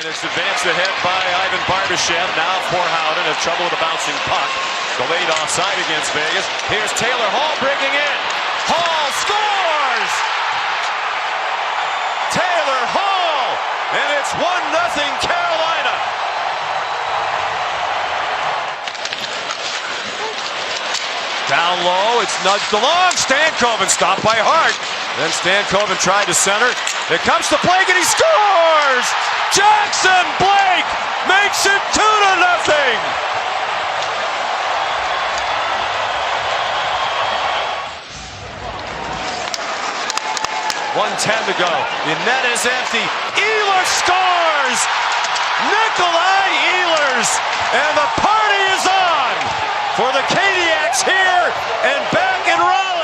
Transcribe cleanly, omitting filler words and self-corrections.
it's advanced ahead by Ivan Barbashev. Now for Howden, has trouble with a bouncing puck. Delayed offside against Vegas. Here's Taylor Hall breaking in. Hall scores! Taylor Hall! And it's 1-0 Carolina. Down low, it's nudged along. Stankoven stopped by Hart. Then Stankoven tried to center. It comes to Blake and he scores! Jackson Blake makes it 2-0. 1:10 to go. The net is empty. Ehlers scores! Nikolai Ehlers! And the party is on for the Kadiaks here and back in Raleigh.